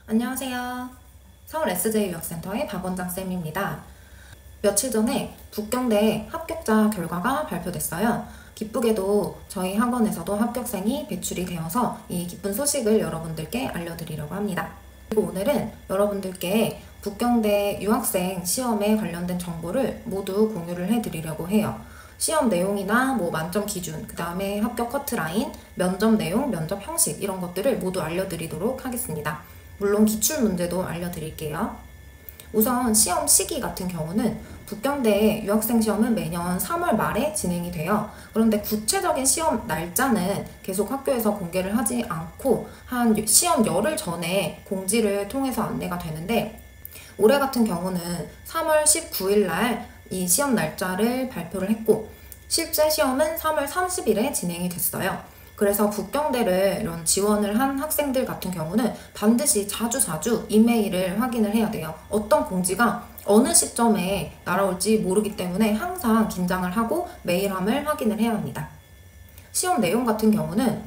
안녕하세요. 서울 SJ 유학센터의 박원장쌤입니다. 며칠 전에 북경대 합격자 결과가 발표됐어요. 기쁘게도 저희 학원에서도 합격생이 배출이 되어서 이 기쁜 소식을 여러분들께 알려드리려고 합니다. 그리고 오늘은 여러분들께 북경대 유학생 시험에 관련된 정보를 모두 공유를 해드리려고 해요. 시험 내용이나 만점 기준, 그 다음에 합격 커트라인, 면접 내용, 면접 형식 이런 것들을 모두 알려드리도록 하겠습니다. 물론 기출 문제도 알려드릴게요. 우선 시험 시기 같은 경우는 북경대 유학생 시험은 매년 3월 말에 진행이 돼요. 그런데 구체적인 시험 날짜는 계속 학교에서 공개를 하지 않고 한 시험 열흘 전에 공지를 통해서 안내가 되는데, 올해 같은 경우는 3월 19일 날 이 시험 날짜를 발표를 했고, 실제 시험은 3월 30일에 진행이 됐어요. 그래서 북경대를 이런 지원을 한 학생들 같은 경우는 반드시 자주 이메일을 확인을 해야 돼요. 어떤 공지가 어느 시점에 날아올지 모르기 때문에 항상 긴장을 하고 메일함을 확인을 해야 합니다. 시험 내용 같은 경우는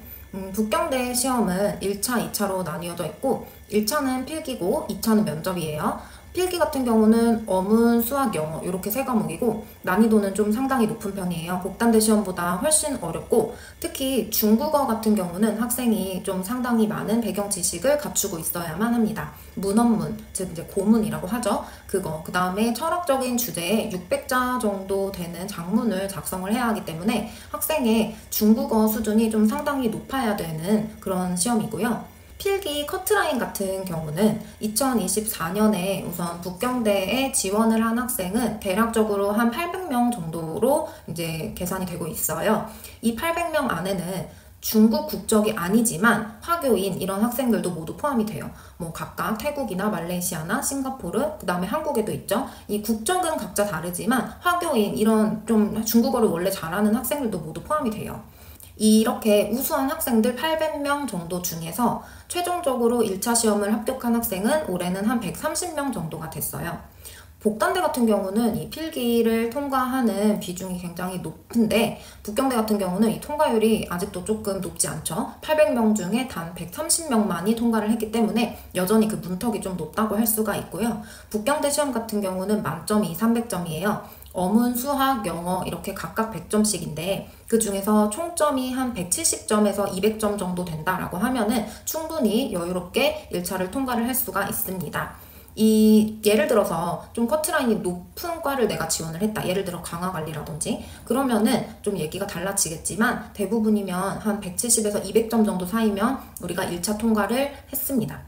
북경대 시험은 1차, 2차로 나뉘어져 있고, 1차는 필기고 2차는 면접이에요. 필기 같은 경우는 어문, 수학, 영어 이렇게 세 과목이고, 난이도는 좀 상당히 높은 편이에요. 복단대 시험보다 훨씬 어렵고, 특히 중국어 같은 경우는 학생이 좀 상당히 많은 배경 지식을 갖추고 있어야만 합니다. 문언문, 즉 이제 고문이라고 하죠. 그거, 그 다음에 철학적인 주제에 600자 정도 되는 작문을 작성을 해야 하기 때문에 학생의 중국어 수준이 좀 상당히 높아야 되는 그런 시험이고요. 필기 커트라인 같은 경우는 2024년에 우선 북경대에 지원을 한 학생은 대략적으로 한 800명 정도로 이제 계산이 되고 있어요. 이 800명 안에는 중국 국적이 아니지만 화교인 이런 학생들도 모두 포함이 돼요. 각각 태국이나 말레이시아나 싱가포르, 그 다음에 한국에도 있죠. 이 국적은 각자 다르지만 화교인 이런 좀 중국어를 원래 잘하는 학생들도 모두 포함이 돼요. 이렇게 우수한 학생들 800명 정도 중에서 최종적으로 1차 시험을 합격한 학생은 올해는 한 130명 정도가 됐어요. 복단대 같은 경우는 이 필기를 통과하는 비중이 굉장히 높은데, 북경대 같은 경우는 이 통과율이 아직도 조금 높지 않죠. 800명 중에 단 130명만이 통과를 했기 때문에 여전히 그 문턱이 좀 높다고 할 수가 있고요. 북경대 시험 같은 경우는 만점이 300점이에요. 어문, 수학, 영어 이렇게 각각 100점씩인데 그 중에서 총점이 한 170점에서 200점 정도 된다라고 하면은 충분히 여유롭게 1차를 통과를 할 수가 있습니다. 예를 들어서 좀 커트라인이 높은 과를 내가 지원을 했다. 예를 들어 강화관리라든지, 그러면은 좀 얘기가 달라지겠지만 대부분이면 한 170에서 200점 정도 사이면 우리가 1차 통과를 했습니다.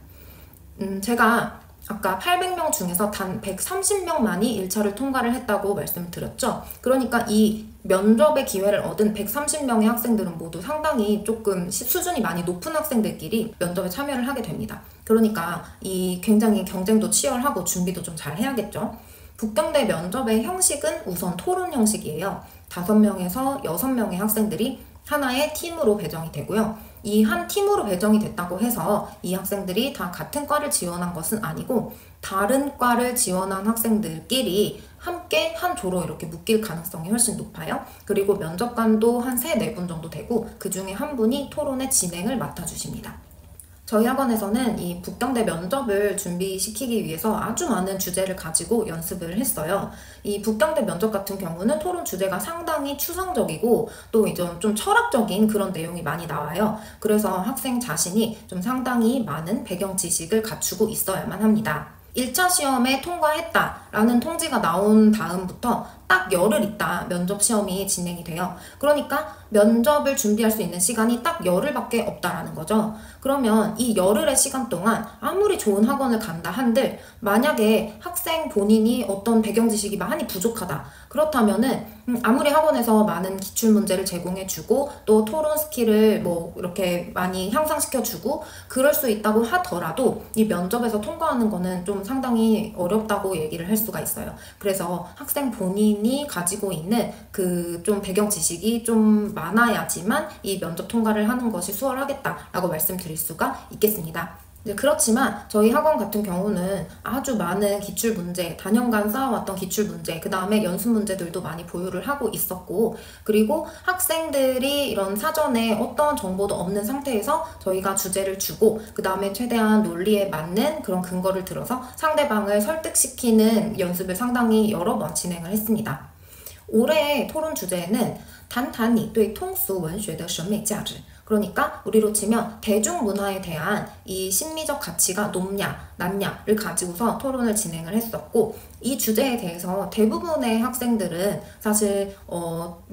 제가 아까 800명 중에서 단 130명만이 1차를 통과를 했다고 말씀을 드렸죠. 그러니까 이 면접의 기회를 얻은 130명의 학생들은 모두 상당히 조금 수준이 많이 높은 학생들끼리 면접에 참여를 하게 됩니다. 그러니까 이 굉장히 경쟁도 치열하고 준비도 좀 잘 해야겠죠. 북경대 면접의 형식은 우선 토론 형식이에요. 5명에서 6명의 학생들이 하나의 팀으로 배정이 되고요. 이 한 팀으로 배정이 됐다고 해서 이 학생들이 다 같은 과를 지원한 것은 아니고, 다른 과를 지원한 학생들끼리 함께 한 조로 이렇게 묶일 가능성이 훨씬 높아요. 그리고 면접관도 한 3, 4분 정도 되고, 그 중에 한 분이 토론의 진행을 맡아주십니다. 저희 학원에서는 이 북경대 면접을 준비시키기 위해서 아주 많은 주제를 가지고 연습을 했어요. 이 북경대 면접 같은 경우는 토론 주제가 상당히 추상적이고 또 이제 좀 철학적인 그런 내용이 많이 나와요. 그래서 학생 자신이 좀 상당히 많은 배경 지식을 갖추고 있어야만 합니다. 1차 시험에 통과했다라는 통지가 나온 다음부터 딱 열흘 있다 면접 시험이 진행이 돼요. 그러니까 면접을 준비할 수 있는 시간이 딱 열흘밖에 없다라는 거죠. 그러면 이 열흘의 시간 동안 아무리 좋은 학원을 간다 한들 만약에 학생 본인이 어떤 배경 지식이 많이 부족하다, 그렇다면은 아무리 학원에서 많은 기출 문제를 제공해주고 또 토론 스킬을 이렇게 많이 향상시켜주고 그럴 수 있다고 하더라도 이 면접에서 통과하는 거는 좀 상당히 어렵다고 얘기를 할 수가 있어요. 그래서 학생 본인이 가지고 있는 그 좀 배경 지식이 좀 많아야지만 이 면접 통과를 하는 것이 수월하겠다라고 말씀드릴 수가 있겠습니다. 그렇지만 저희 학원 같은 경우는 아주 많은 기출 문제, 단연간 쌓아왔던 기출 문제, 그 다음에 연습 문제들도 많이 보유를 하고 있었고, 그리고 학생들이 이런 사전에 어떤 정보도 없는 상태에서 저희가 주제를 주고, 그 다음에 최대한 논리에 맞는 그런 근거를 들어서 상대방을 설득시키는 연습을 상당히 여러 번 진행을 했습니다. 올해의 토론 주제는 단단히 对通俗文学的审美价值 그러니까 우리로 치면 대중문화에 대한 이 심미적 가치가 높냐 낮냐를 가지고서 토론을 진행을 했었고, 이 주제에 대해서 대부분의 학생들은 사실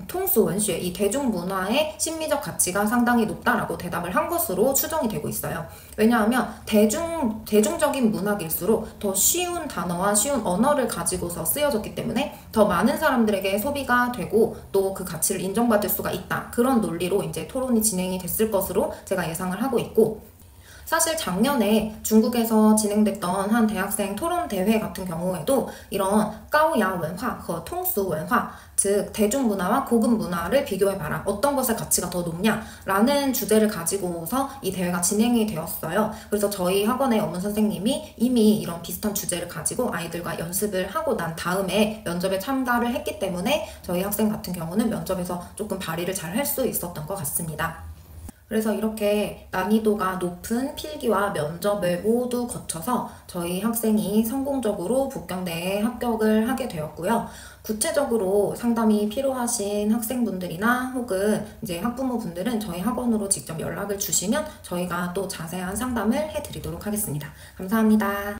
통수文学, 이 대중문화의 심미적 가치가 상당히 높다라고 대답을 한 것으로 추정이 되고 있어요. 왜냐하면 대중적인 문학일수록 더 쉬운 단어와 쉬운 언어를 가지고서 쓰여졌기 때문에 더 많은 사람들에게 소비가 되고 또 그 가치를 인정받을 수가 있다. 그런 논리로 이제 토론이 진행이 됐을 것으로 제가 예상을 하고 있고, 사실 작년에 중국에서 진행됐던 한 대학생 토론 대회 같은 경우에도 이런 까오야文化和 통수文化, 즉 대중문화와 고급 문화를 비교해봐라. 어떤 것의 가치가 더 높냐라는 주제를 가지고서 이 대회가 진행이 되었어요. 그래서 저희 학원의 어문 선생님이 이미 이런 비슷한 주제를 가지고 아이들과 연습을 하고 난 다음에 면접에 참가를 했기 때문에 저희 학생 같은 경우는 면접에서 조금 발휘를 잘 할 수 있었던 것 같습니다. 그래서 이렇게 난이도가 높은 필기와 면접을 모두 거쳐서 저희 학생이 성공적으로 북경대에 합격을 하게 되었고요. 구체적으로 상담이 필요하신 학생분들이나 혹은 이제 학부모분들은 저희 학원으로 직접 연락을 주시면 저희가 또 자세한 상담을 해드리도록 하겠습니다. 감사합니다.